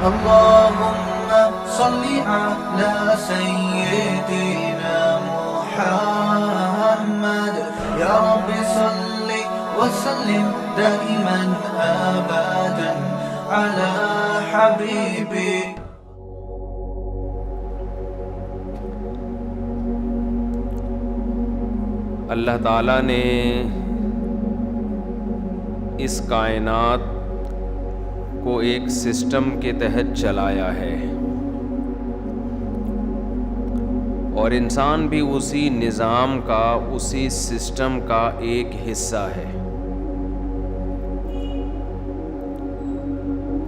اللهم صل على سيدنا محمد يا رب صل وسلم دائما أبدا على حبيبي. اللہ تعالیٰ نے اس کائنات کو ایک سسٹم کے تحت چلایا ہے، اور انسان بھی اسی نظام کا، اسی سسٹم کا ایک حصہ ہے.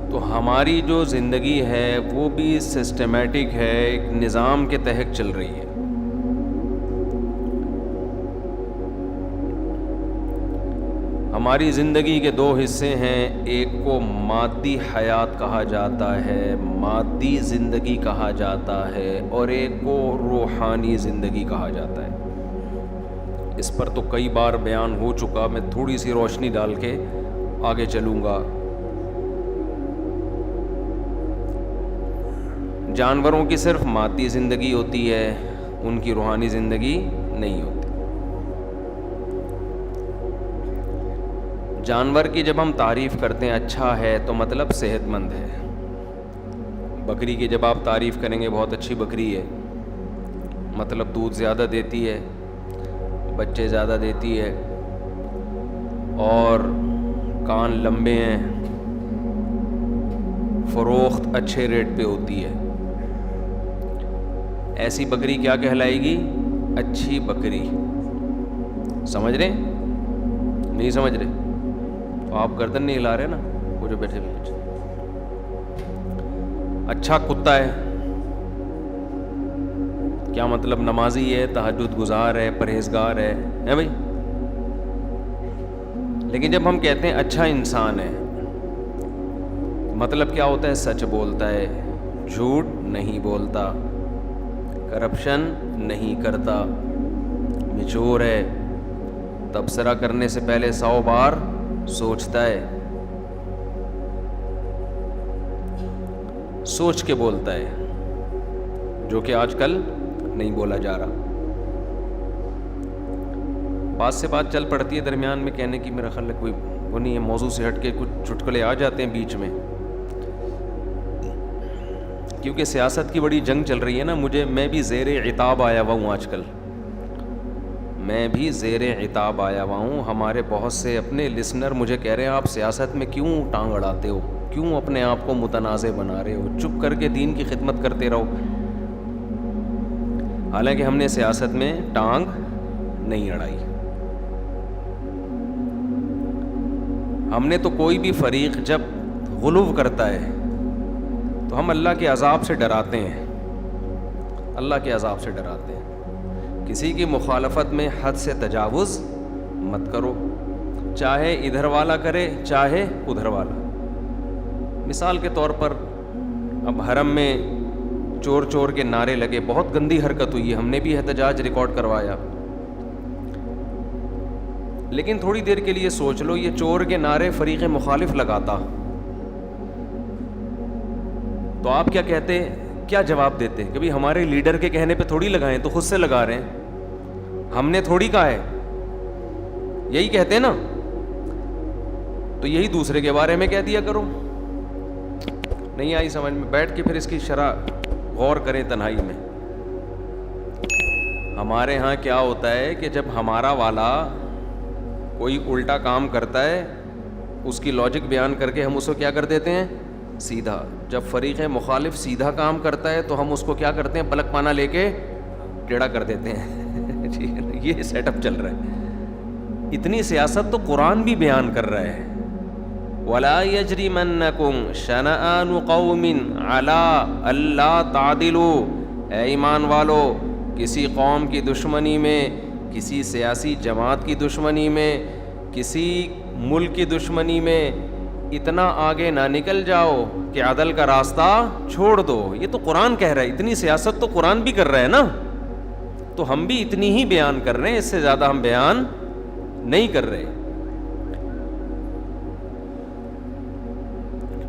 تو ہماری جو زندگی ہے وہ بھی سسٹمیٹک ہے، ایک نظام کے تحت چل رہی ہے. ہماری زندگی کے دو حصے ہیں، ایک کو مادی حیات کہا جاتا ہے، مادی زندگی کہا جاتا ہے، اور ایک کو روحانی زندگی کہا جاتا ہے. اس پر تو کئی بار بیان ہو چکا، میں تھوڑی سی روشنی ڈال کے آگے چلوں گا. جانوروں کی صرف مادی زندگی ہوتی ہے، ان کی روحانی زندگی نہیں ہوتی. جانور کی جب ہم تعریف کرتے ہیں اچھا ہے تو مطلب صحت مند ہے. بکری کی جب آپ تعریف کریں گے بہت اچھی بکری ہے، مطلب دودھ زیادہ دیتی ہے، بچے زیادہ دیتی ہے، اور کان لمبے ہیں، فروخت اچھے ریٹ پہ ہوتی ہے. ایسی بکری کیا کہلائے گی؟ اچھی بکری. سمجھ رہے؟ نہیں سمجھ رہے؟ آپ گردن نہیں ہلا رہے نا، وہ جو بیٹھے ہوئے. اچھا کتا ہے کیا مطلب؟ نمازی ہے، تہجد گزار ہے، پرہیزگار ہے بھائی. لیکن جب ہم کہتے ہیں اچھا انسان ہے، مطلب کیا ہوتا ہے؟ سچ بولتا ہے، جھوٹ نہیں بولتا، کرپشن نہیں کرتا، میچور ہے، تبصرہ کرنے سے پہلے 100 بار سوچتا ہے، سوچ کے بولتا ہے، جو کہ آج کل نہیں بولا جا رہا. بات سے بات چل پڑتی ہے درمیان میں کہنے کی، میرا خیال ہے کوئی وہ نہیں ہے، موضوع سے ہٹ کے کچھ چٹکلے آ جاتے ہیں بیچ میں، کیونکہ سیاست کی بڑی جنگ چل رہی ہے نا. میں بھی زیر عتاب آیا ہوا ہوں آج کل، میں بھی زیر عتاب آیا ہوا ہوں. ہمارے بہت سے اپنے لسنر مجھے کہہ رہے ہیں آپ سیاست میں کیوں ٹانگ اڑاتے ہو، کیوں اپنے آپ کو متنازع بنا رہے ہو، چپ کر کے دین کی خدمت کرتے رہو. حالانکہ ہم نے سیاست میں ٹانگ نہیں اڑائی. ہم نے تو کوئی بھی فریق جب غلو کرتا ہے تو ہم اللہ کے عذاب سے ڈراتے ہیں، اللہ کے عذاب سے ڈراتے ہیں. کسی کی مخالفت میں حد سے تجاوز مت کرو، چاہے ادھر والا کرے چاہے ادھر والا. مثال کے طور پر اب حرم میں چور چور کے نعرے لگے، بہت گندی حرکت ہوئی ہے، ہم نے بھی احتجاج ریکارڈ کروایا. لیکن تھوڑی دیر کے لیے سوچ لو، یہ چور کے نعرے فریق مخالف لگاتا تو آپ کیا کہتے، کیا جواب دیتے؟ کبھی ہمارے لیڈر کے کہنے پہ تھوڑی لگائیں، تو خود سے لگا رہے ہیں، ہم نے تھوڑی کہا ہے، یہی کہتے ہیں نا. تو یہی دوسرے کے بارے میں کہہ دیا کرو. نہیں آئی سمجھ میں؟ بیٹھ کے پھر اس کی شرح غور کریں تنہائی میں. ہمارے ہاں کیا ہوتا ہے کہ جب ہمارا والا کوئی الٹا کام کرتا ہے، اس کی لاجک بیان کر کے ہم اس کو کیا کر دیتے ہیں؟ سیدھا. جب فریق مخالف سیدھا کام کرتا ہے تو ہم اس کو کیا کرتے ہیں؟ پلک پانا لے کے ٹیڑھا کر دیتے ہیں. یہ سیٹ اپ چل رہا ہے. اتنی سیاست تو قرآن بھی بیان کر رہا ہے. وَلَا يَجْرِمَنَّكُمْ شَنَآنُ قَوْمٍ عَلَىٰ أَلَّا تَعْدِلُوا. اے ایمان والو، کسی قوم کی دشمنی میں، کسی سیاسی جماعت کی دشمنی میں، کسی ملک کی دشمنی میں اتنا آگے نہ نکل جاؤ کہ عدل کا راستہ چھوڑ دو. یہ تو قرآن کہہ رہا ہے. اتنی سیاست تو قرآن بھی کر رہا ہے نا. تو ہم بھی اتنی ہی بیان کر رہے ہیں، اس سے زیادہ ہم بیان نہیں کر رہے.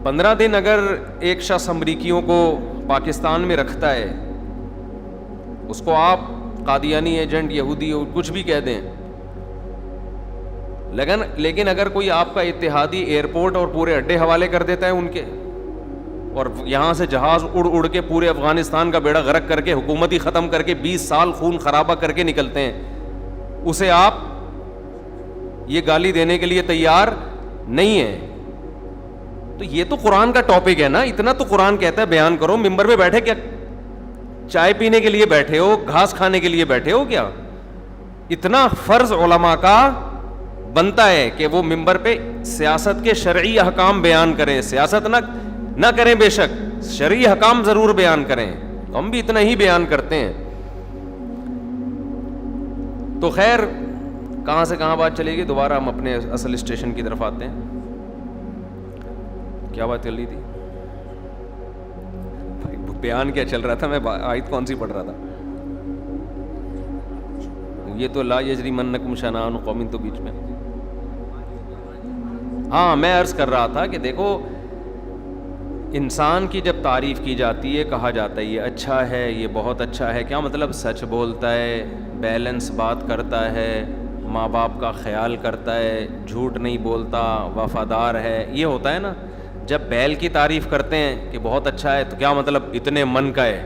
15 دن اگر ایک شخص امریکیوں کو پاکستان میں رکھتا ہے, اس کو آپ قادیانی ایجنٹ, یہودی, کچھ بھی کہہ دیں, لیکن اگر کوئی آپ کا اتحادی ایئرپورٹ اور پورے اڈے حوالے کر دیتا ہے ان کے, اور یہاں سے جہاز اڑ کے پورے افغانستان کا بیڑا غرق کر کے, حکومت ہی ختم کر کے, 20 سال خون خرابہ کر کے نکلتے ہیں, اسے آپ یہ گالی دینے کے لیے تیار نہیں ہیں. تو یہ تو قرآن کا ٹاپک ہے نا, اتنا تو قرآن کہتا ہے بیان کرو. ممبر پہ بیٹھے کیا چائے پینے کے لیے بیٹھے ہو, گھاس کھانے کے لیے بیٹھے ہو کیا؟ اتنا فرض علماء کا بنتا ہے کہ وہ ممبر پہ سیاست کے شرعی احکام بیان کریں. سیاست نہ کریں بے شک, شرعی احکام ضرور بیان کریں. ہم بھی اتنا ہی بیان کرتے ہیں. تو خیر, کہاں سے کہاں بات چلے گی, دوبارہ ہم اپنے اصل اسٹیشن کی طرف آتے ہیں. کیا بات چل رہی تھی بھائی, بیان کیا چل رہا تھا, میں آیت کون سی پڑھ رہا تھا؟ یہ تو لا یجرمنکم شنآن قوم, تو بیچ میں ہاں میں عرض کر رہا تھا کہ دیکھو, انسان کی جب تعریف کی جاتی ہے, کہا جاتا ہے یہ اچھا ہے, یہ بہت اچھا ہے, کیا مطلب؟ سچ بولتا ہے, بیلنس بات کرتا ہے, ماں باپ کا خیال کرتا ہے, جھوٹ نہیں بولتا, وفادار ہے, یہ ہوتا ہے نا. جب بیل کی تعریف کرتے ہیں کہ بہت اچھا ہے, تو کیا مطلب؟ اتنے من کا ہے,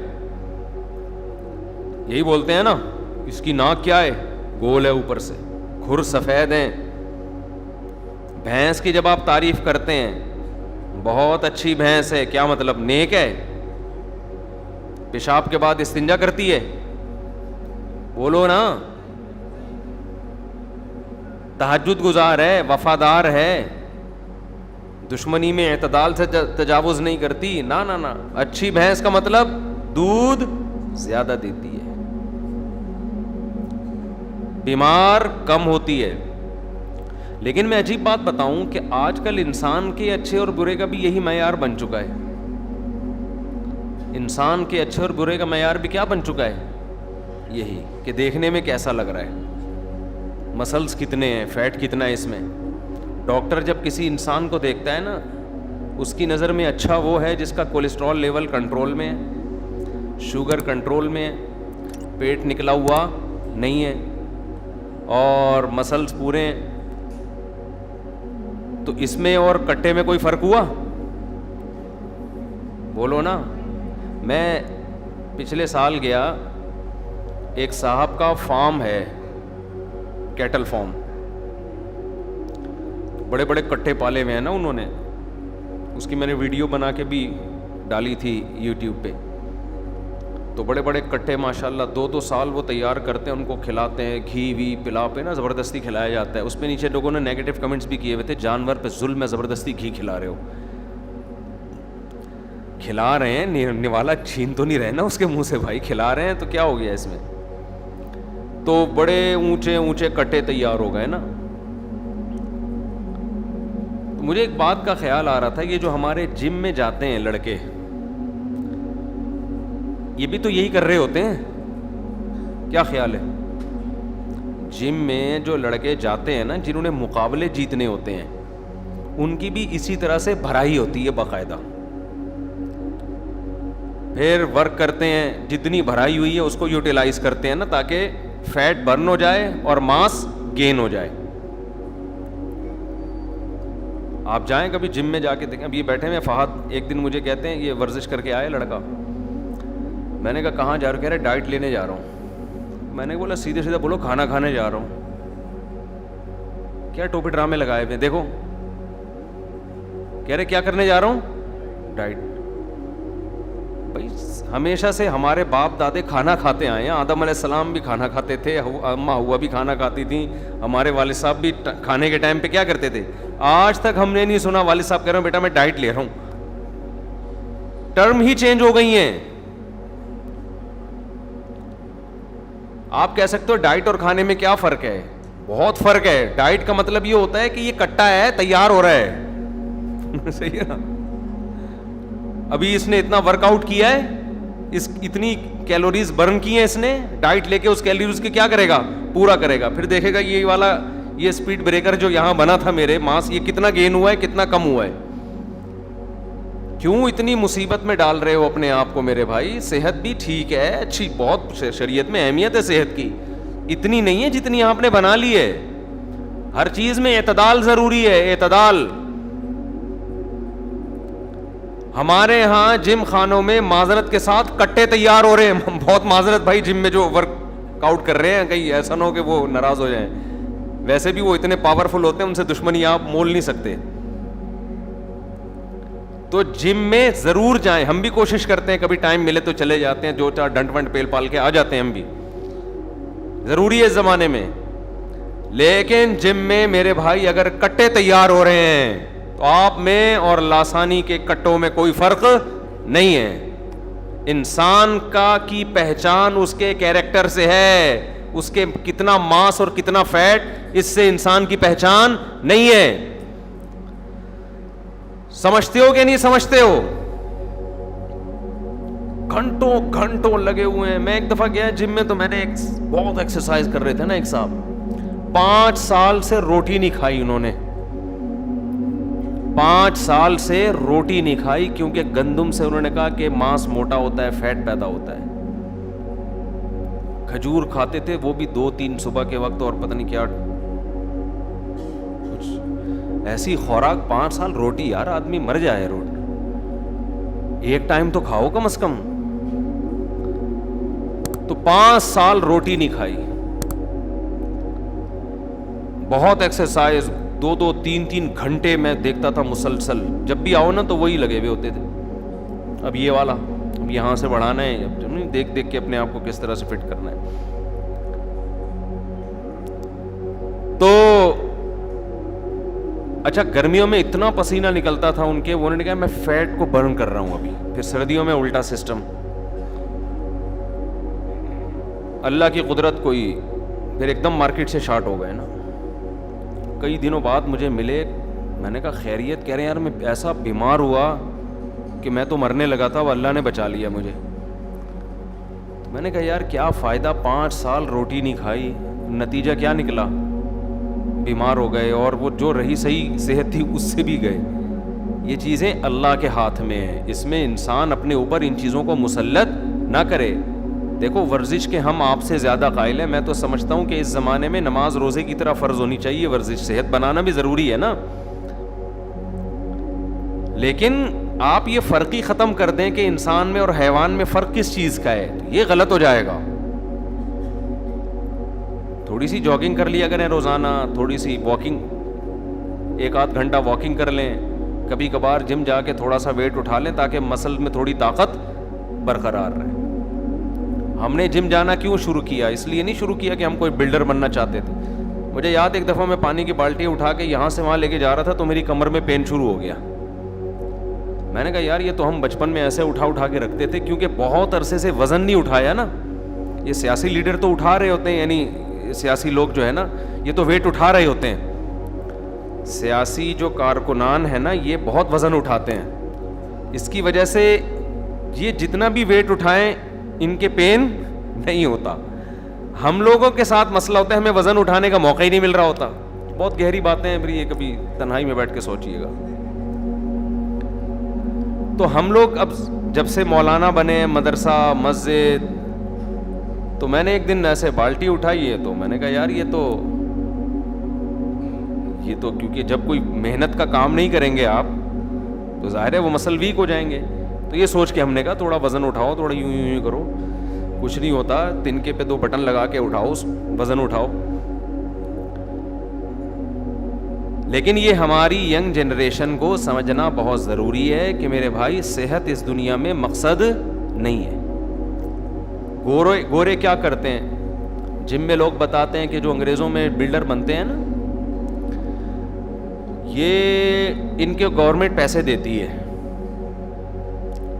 یہی بولتے ہیں نا. اس کی ناک کیا ہے؟ گول ہے اوپر سے, کھر سفید ہیں. بھینس کی جب آپ تعریف کرتے ہیں, بہت اچھی بھینس ہے, کیا مطلب؟ نیک ہے, پیشاب کے بعد استنجا کرتی ہے, بولو نا. تہجد گزار ہے, وفادار ہے, دشمنی میں اعتدال سے تجاوز نہیں کرتی. نا نا نا, اچھی بھینس کا مطلب دودھ زیادہ دیتی ہے, بیمار کم ہوتی ہے. لیکن میں عجیب بات بتاؤں کہ آج کل انسان کے اچھے اور برے کا بھی یہی معیار بن چکا ہے. انسان کے اچھے اور برے کا معیار بھی کیا بن چکا ہے؟ یہی کہ دیکھنے میں کیسا لگ رہا ہے, مسلز کتنے ہیں, فیٹ کتنا ہے اس میں. ڈاکٹر جب کسی انسان کو دیکھتا ہے نا, اس کی نظر میں اچھا وہ ہے جس کا کولیسٹرول لیول کنٹرول میں ہے, شوگر کنٹرول میں ہے, پیٹ نکلا ہوا نہیں ہے, اور مسلز پورے ہیں. تو اس میں اور کٹے میں کوئی فرق ہوا؟ بولو نا. میں پچھلے سال گیا, ایک صاحب کا فارم ہے, کیٹل فارم, بڑے بڑے کٹے پالے ہوئے ہیں نا انہوں نے. اس کی میں نے ویڈیو بنا کے بھی ڈالی تھی یوٹیوب پہ. تو بڑے بڑے کٹے ماشاءاللہ 2 سال وہ تیار کرتے ہیں, ان کو کھلاتے ہیں, گھی وی پلا پہ نا زبردستی کھلایا جاتا ہے. اس پہ نیچے لوگوں نے نیگیٹو کمنٹس بھی کیے ہوئے تھے, جانور پہ ظلم ہے, زبردستی گھی کھلا رہے ہو. کھلا رہے ہیں, نوالا چھین تو نہیں رہے نا اس کے منہ سے بھائی, کھلا رہے ہیں تو کیا ہو گیا اس میں. تو بڑے اونچے اونچے کٹے تیار ہو گئے نا. تو مجھے ایک بات کا خیال آ رہا تھا, یہ جو ہمارے جم میں جاتے ہیں لڑکے, یہ بھی تو یہی کر رہے ہوتے ہیں. کیا خیال ہے؟ جم میں جو لڑکے جاتے ہیں نا, جنہوں نے مقابلے جیتنے ہوتے ہیں, ان کی بھی اسی طرح سے بھرائی ہوتی ہے باقاعدہ. پھر ورک کرتے ہیں, جتنی بھرائی ہوئی ہے اس کو یوٹیلائز کرتے ہیں نا, تاکہ فیٹ برن ہو جائے اور ماس گین ہو جائے. آپ جائیں کبھی جم میں جا کے دیکھیں. اب یہ بیٹھے ہوئے فہد ایک دن مجھے کہتے ہیں, یہ ورزش کر کے آئے لڑکا. میں نے کہا کہاں جا رہا ہوں؟ کہہ رہے ڈائٹ لینے جا رہا ہوں. میں نے بولا سیدھے سیدھا بولو کھانا کھانے جا رہا ہوں. کیا ٹوپی ڈرامے لگائے ہوئے, دیکھو. کہہ رہے کیا کرنے جا رہا ہوں؟ ڈائٹ. بھائی ہمیشہ سے ہمارے باپ دادے کھانا کھاتے آئے ہیں. آدم علیہ السلام بھی کھانا کھاتے تھے, اماں ہوا بھی کھانا کھاتی تھیں, ہمارے والد صاحب بھی کھانے کے ٹائم پہ کیا کرتے تھے. آج تک ہم نے نہیں سنا والد صاحب کہہ رہے ہیں بیٹا میں ڈائٹ لے رہا ہوں. ٹرم ہی چینج ہو گئی ہیں. آپ کہہ سکتے ہو ڈائٹ اور کھانے میں کیا فرق ہے؟ بہت فرق ہے. ڈائٹ کا مطلب یہ ہوتا ہے کہ یہ کٹا ہے, تیار ہو رہا ہے. صحیح ہے نا. ابھی اس نے اتنا ورک آؤٹ کیا ہے, اتنی کیلوریز برن کی ہیں اس نے, ڈائٹ لے کے اس کیلوریز کے کیا کرے گا؟ پورا کرے گا. پھر دیکھے گا یہ والا, یہ اسپیڈ بریکر جو یہاں بنا تھا میرے ماس, یہ کتنا گین ہوا ہے, کتنا کم ہوا ہے. کیوں اتنی مصیبت میں ڈال رہے ہو اپنے آپ کو میرے بھائی؟ صحت بھی ٹھیک ہے، اچھی، بہت شریعت میں اہمیت ہے صحت کی، اتنی نہیں ہے جتنی آپ نے بنا لی ہے. ہر چیز میں اعتدال ضروری ہے، اعتدال. ہمارے یہاں جم خانوں میں معذرت کے ساتھ کٹے تیار ہو رہے ہیں. بہت معذرت بھائی، جم میں جو ورک آؤٹ کر رہے ہیں، کہیں ایسا نہ ہو کہ وہ ناراض ہو جائیں. ویسے بھی وہ اتنے پاورفل ہوتے ہیں، ان سے دشمنی آپ مول نہیں سکتے. تو جم میں ضرور جائیں. ہم بھی کوشش کرتے ہیں، کبھی ٹائم ملے تو چلے جاتے ہیں، 2-4 ڈنٹ ونٹ پیل پال کے آ جاتے ہیں. ہم بھی ضروری ہے اس زمانے میں. لیکن جم میں میرے بھائی اگر کٹے تیار ہو رہے ہیں تو آپ میں اور لاسانی کے کٹوں میں کوئی فرق نہیں ہے. انسان کی پہچان اس کے کیریکٹر سے ہے. اس کے کتنا ماس اور کتنا فیٹ، اس سے انسان کی پہچان نہیں ہے. سمجھتے ہو کہ نہیں سمجھتے ہو؟ گھنٹوں گھنٹوں لگے ہوئے ہیں. میں ایک دفعہ گیا جم میں، تو میں نے بہت ایکسرسائز کر رہے تھے نا ایک صاحب، 5 سال سے روٹی نہیں کھائی انہوں نے. 5 سال سے روٹی نہیں کھائی، کیونکہ گندم سے انہوں نے کہا کہ ماس موٹا ہوتا ہے، فیٹ پیدا ہوتا ہے. کھجور کھاتے تھے، وہ بھی 2-3 صبح کے وقت، اور پتہ نہیں کیا کچھ ایسی خوراک. 5 سال روٹی، یار آدمی مر جائے. روٹی ایک ٹائم تو کھاؤ کم از کم. تو 5 سال روٹی نہیں کھائی. بہت ایکسرسائز، 2-3 گھنٹے میں دیکھتا تھا مسلسل. جب بھی آؤ نا تو وہی لگے ہوئے ہوتے تھے. اب یہ والا، اب یہاں سے بڑھانا ہے، دیکھ دیکھ کے اپنے آپ کو کس طرح سے فٹ کرنا ہے. تو اچھا، گرمیوں میں اتنا پسینہ نکلتا تھا ان کے، انہوں نے کہا میں فیٹ کو برن کر رہا ہوں ابھی. پھر سردیوں میں الٹا سسٹم. اللہ کی قدرت کوئی، پھر ایک دم مارکیٹ سے شارٹ ہو گئے نا. کئی دنوں بعد مجھے ملے، میں نے کہا خیریت؟ کہہ رہے ہیں یار میں ایسا بیمار ہوا کہ میں تو مرنے لگا تھا، وہ اللہ نے بچا لیا مجھے. تو میں نے کہا یار کیا فائدہ، 5 سال روٹی نہیں کھائی، نتیجہ کیا نکلا؟ بیمار ہو گئے، اور وہ جو رہی صحیح صحت تھی اس سے بھی گئے. یہ چیزیں اللہ کے ہاتھ میں ہیں. اس میں انسان اپنے اوپر ان چیزوں کو مسلط نہ کرے. دیکھو ورزش کے ہم آپ سے زیادہ قائل ہیں. میں تو سمجھتا ہوں کہ اس زمانے میں نماز روزے کی طرح فرض ہونی چاہیے ورزش. صحت بنانا بھی ضروری ہے نا. لیکن آپ یہ فرق ہی ختم کر دیں کہ انسان میں اور حیوان میں فرق کس چیز کا ہے، یہ غلط ہو جائے گا. تھوڑی سی جاگنگ کر لیا کریں روزانہ، تھوڑی سی واکنگ، 1-8 گھنٹہ واکنگ کر لیں. کبھی کبھار جم جا کے تھوڑا سا ویٹ اٹھا لیں تاکہ مسل میں تھوڑی طاقت برقرار رہے. ہم نے جم جانا کیوں شروع کیا؟ اس لیے نہیں شروع کیا کہ ہم کوئی بلڈر بننا چاہتے تھے. مجھے یاد ایک دفعہ میں پانی کی بالٹی اٹھا کے یہاں سے وہاں لے کے جا رہا تھا تو میری کمر میں پین شروع ہو گیا. میں نے کہا یار یہ تو ہم بچپن میں ایسے اٹھا کے رکھتے تھے، کیونکہ بہت عرصے سے وزن نہیں اٹھایا نا. یہ سیاسی لیڈر تو اٹھا رہے ہوتے ہیں، یعنی سیاسی لوگ جو ہے نا یہ تو ویٹ اٹھا رہے ہوتے ہیں. سیاسی جو کارکنان ہیں نا یہ بہت وزن اٹھاتے ہیں. اس کی وجہ سے یہ جتنا بھی ویٹ اٹھائیں ان کے پین نہیں ہوتا. ہم لوگوں کے ساتھ مسئلہ ہوتا ہے، ہمیں وزن اٹھانے کا موقع ہی نہیں مل رہا ہوتا. بہت گہری باتیں ہیں، پھر یہ کبھی تنہائی میں بیٹھ کے سوچیے گا. تو ہم لوگ اب جب سے مولانا بنے، مدرسہ، مسجد، تو میں نے ایک دن ایسے بالٹی اٹھائی ہے تو میں نے کہا یار یہ تو کیونکہ جب کوئی محنت کا کام نہیں کریں گے آپ تو ظاہر ہے وہ مسل ویک ہو جائیں گے. تو یہ سوچ کے ہم نے کہا تھوڑا وزن اٹھاؤ، تھوڑا یوں کرو، کچھ نہیں ہوتا. تنکے پہ 2 بٹن لگا کے اٹھاؤ، وزن اٹھاؤ. لیکن یہ ہماری ینگ جنریشن کو سمجھنا بہت ضروری ہے کہ میرے بھائی صحت اس دنیا میں مقصد نہیں ہے. گورے کیا کرتے ہیں؟ جم میں لوگ بتاتے ہیں کہ جو انگریزوں میں بلڈر بنتے ہیں نا، یہ ان کے گورنمنٹ پیسے دیتی ہے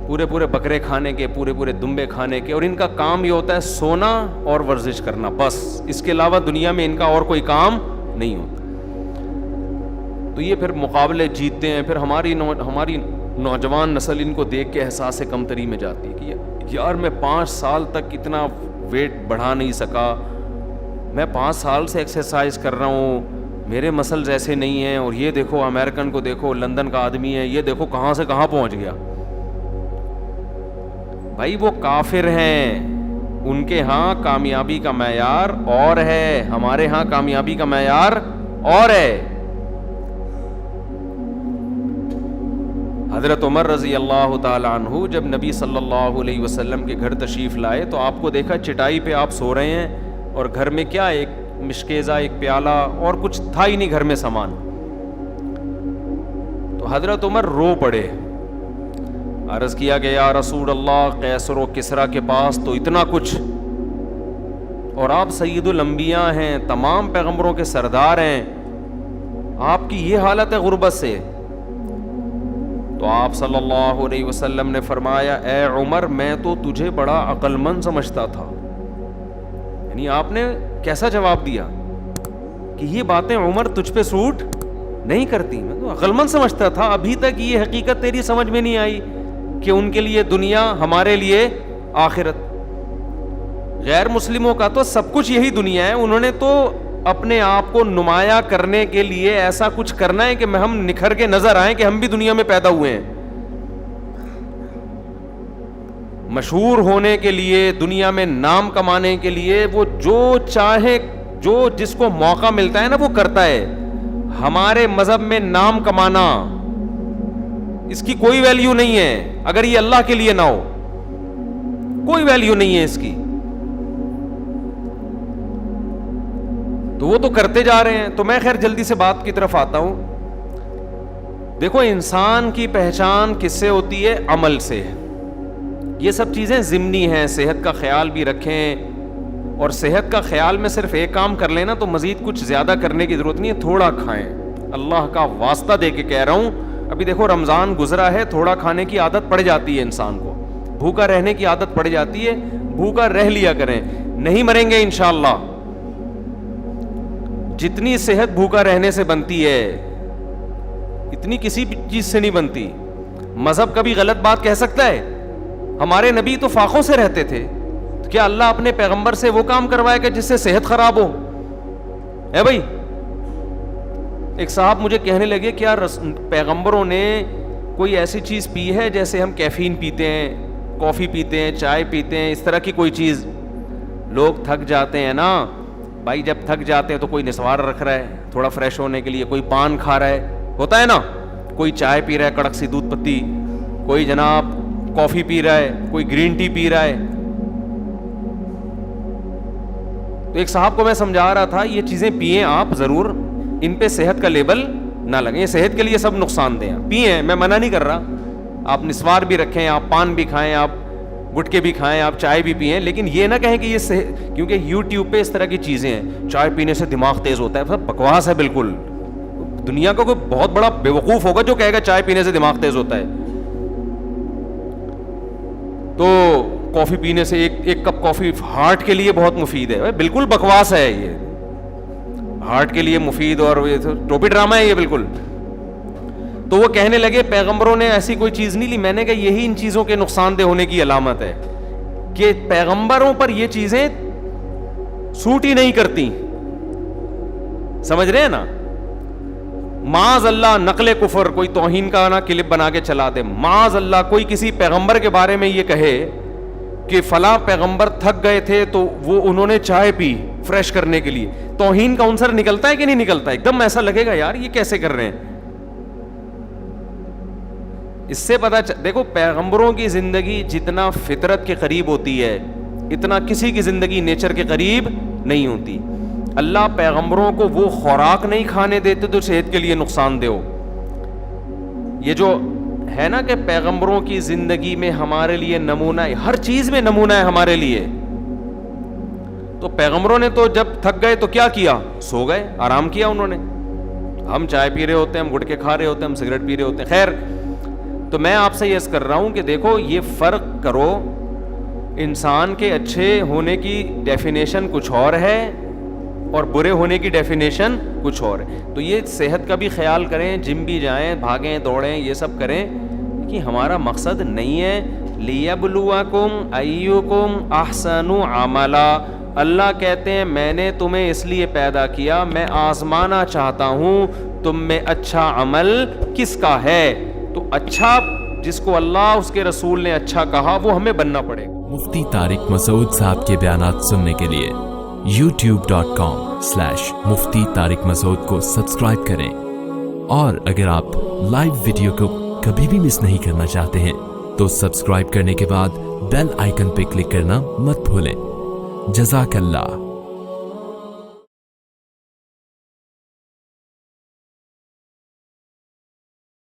پورے بکرے کھانے کے، پورے دمبے کھانے کے، اور ان کا کام یہ ہوتا ہے سونا اور ورزش کرنا بس. اس کے علاوہ دنیا میں ان کا اور کوئی کام نہیں ہوتا. تو یہ پھر مقابلے جیتتے ہیں. پھر ہماری نوجوان نسل ان کو دیکھ کے احساس کمتری میں جاتی ہے کہ یار میں 5 سال تک اتنا ویٹ بڑھا نہیں سکا، میں 5 سال سے ایکسرسائز کر رہا ہوں، میرے مسلز ایسے نہیں ہیں، اور یہ دیکھو امریکن کو دیکھو، لندن کا آدمی ہے، یہ دیکھو کہاں سے کہاں پہنچ گیا. بھائی وہ کافر ہیں، ان کے ہاں کامیابی کا معیار اور ہے، ہمارے ہاں کامیابی کا معیار اور ہے. حضرت عمر رضی اللہ تعالی عنہ جب نبی صلی اللہ علیہ وسلم کے گھر تشریف لائے تو آپ کو دیکھا چٹائی پہ آپ سو رہے ہیں اور گھر میں کیا، ایک مشکیزہ، ایک پیالہ اور کچھ تھا ہی نہیں گھر میں سامان. تو حضرت عمر رو پڑے. عرض کیا کہ یا رسول اللہ، قیصر و کسریٰ کے پاس تو اتنا کچھ، اور آپ سید الانبیاء ہیں، تمام پیغمبروں کے سردار ہیں، آپ کی یہ حالت ہے غربت سے. تو آپ صلی اللہ علیہ وسلم نے فرمایا اے عمر، میں تو تجھے بڑا عقل مند سمجھتا تھا. یعنی آپ نے کیسا جواب دیا کہ یہ باتیں عمر تجھ پہ سوٹ نہیں کرتی، میں تو عقل مند سمجھتا تھا. ابھی تک یہ حقیقت تیری سمجھ میں نہیں آئی کہ ان کے لیے دنیا، ہمارے لیے آخرت. غیر مسلموں کا تو سب کچھ یہی دنیا ہے، انہوں نے تو اپنے آپ کو نمایاں کرنے کے لیے ایسا کچھ کرنا ہے کہ ہم نکھر کے نظر آئیں کہ ہم بھی دنیا میں پیدا ہوئے ہیں. مشہور ہونے کے لیے، دنیا میں نام کمانے کے لیے وہ جو چاہے، جو جس کو موقع ملتا ہے نا وہ کرتا ہے. ہمارے مذہب میں نام کمانا، اس کی کوئی ویلیو نہیں ہے اگر یہ اللہ کے لیے نہ ہو، کوئی ویلیو نہیں ہے اس کی. تو وہ تو کرتے جا رہے ہیں. تو میں خیر جلدی سے بات کی طرف آتا ہوں. دیکھو انسان کی پہچان کس سے ہوتی ہے؟ عمل سے. یہ سب چیزیں ضمنی ہیں. صحت کا خیال بھی رکھیں، اور صحت کا خیال میں صرف ایک کام کر لینا تو مزید کچھ زیادہ کرنے کی ضرورت نہیں ہے. تھوڑا کھائیں، اللہ کا واسطہ دے کے کہہ رہا ہوں. ابھی دیکھو رمضان گزرا ہے، تھوڑا کھانے کی عادت پڑ جاتی ہے انسان کو، بھوکا رہنے کی عادت پڑ جاتی ہے. بھوکا رہ لیا کریں، نہیں مریں گے انشاءاللہ. جتنی صحت بھوکا رہنے سے بنتی ہے اتنی کسی بھی چیز سے نہیں بنتی. مذہب کبھی غلط بات کہہ سکتا ہے؟ ہمارے نبی تو فاقوں سے رہتے تھے، کیا اللہ اپنے پیغمبر سے وہ کام کروائے گا جس سے صحت خراب ہو؟ ہے بھائی. ایک صاحب مجھے کہنے لگے کیا پیغمبروں نے کوئی ایسی چیز پی ہے جیسے ہم کیفین پیتے ہیں، کافی پیتے ہیں، چائے پیتے ہیں، اس طرح کی کوئی چیز؟ لوگ تھک جاتے ہیں نا بھائی، جب تھک جاتے ہیں تو کوئی نسوار رکھ رہا ہے تھوڑا فریش ہونے کے لیے، کوئی پان کھا رہا ہے، ہوتا ہے نا، کوئی چائے پی رہا ہے کڑک سی دودھ پتی، کوئی جناب کافی پی رہا ہے، کوئی گرین ٹی پی رہا ہے. تو ایک صاحب کو میں سمجھا رہا تھا یہ چیزیں پئیں آپ ضرور، ان پہ صحت کا لیبل نہ لگیں، صحت کے لیے سب نقصان دہ ہیں. پئیں، میں منع نہیں کر رہا، آپ نسوار بھی رکھیں، آپ پان بھی کھائیں، آپ گٹکے بھی کھائیں، آپ چائے بھی پئیں، لیکن یہ نہ کہیں کہ یہ کیونکہ یوٹیوب پہ اس طرح کی چیزیں ہیں، چائے پینے سے دماغ تیز ہوتا ہے، سب بکواس ہے بالکل. دنیا کا کوئی بہت بڑا بیوقوف ہوگا جو کہے گا چائے پینے سے دماغ تیز ہوتا ہے. تو کافی پینے سے ایک کپ کافی ہارٹ کے لیے بہت مفید ہے، بالکل بکواس ہے یہ، ہارٹ کے لیے مفید اور ٹوپی ڈرامہ ہے یہ بالکل. تو وہ کہنے لگے پیغمبروں نے ایسی کوئی چیز نہیں لی. میں نے کہا یہی ان چیزوں کے نقصان دہ ہونے کی علامت ہے کہ پیغمبروں پر یہ چیزیں سوٹ ہی نہیں کرتی. سمجھ رہے ہیں نا؟ معاذ اللہ نقل کفر، کوئی توہین کا نا کلپ بنا کے چلا دے، معاذ اللہ کوئی کسی پیغمبر کے بارے میں یہ کہے کہ فلاں پیغمبر تھک گئے تھے تو وہ انہوں نے چائے پی فریش کرنے کے لیے، توہین کا عنصر نکلتا ہے کہ نہیں نکلتا؟ ایک دم ایسا لگے گا یار یہ کیسے کر رہے ہیں. اس سے پتا دیکھو پیغمبروں کی زندگی جتنا فطرت کے قریب ہوتی ہے اتنا کسی کی زندگی نیچر کے قریب نہیں ہوتی. اللہ پیغمبروں کو وہ خوراک نہیں کھانے دیتے تو صحت کے لیے نقصان دہ ہو. یہ جو ہے نا کہ پیغمبروں کی زندگی میں ہمارے لیے نمونہ ہے، ہر چیز میں نمونہ ہے ہمارے لیے. تو پیغمبروں نے تو جب تھک گئے تو کیا کیا؟ سو گئے، آرام کیا انہوں نے. ہم چائے پی رہے ہوتے ہیں، ہم گٹکے کھا رہے ہوتے ہیں، ہم سگریٹ پی رہے ہوتے ہیں. خیر، تو میں آپ سے یہ عرض کر رہا ہوں کہ دیکھو یہ فرق کرو، انسان کے اچھے ہونے کی ڈیفینیشن کچھ اور ہے اور برے ہونے کی ڈیفینیشن کچھ اور ہے. تو یہ صحت کا بھی خیال کریں، جم بھی جائیں، بھاگیں دوڑیں، یہ سب کریں کہ ہمارا مقصد نہیں ہے لیبلوکم ایکم احسن عملا. اللہ کہتے ہیں میں نے تمہیں اس لیے پیدا کیا، میں آزمانا چاہتا ہوں تم میں اچھا عمل کس کا ہے. تو اچھا جس کو اللہ اس کے رسول نے اچھا کہا وہ ہمیں بننا پڑے گا. مفتی طارق مسعود صاحب کے بیانات سننے کے لیے youtube.com/مفتی طارق مسعود کو سبسکرائب کریں، اور اگر آپ لائیو ویڈیو کو کبھی بھی مس نہیں کرنا چاہتے ہیں تو سبسکرائب کرنے کے بعد بیل آئیکن پہ کلک کرنا مت بھولیں. جزاک اللہ.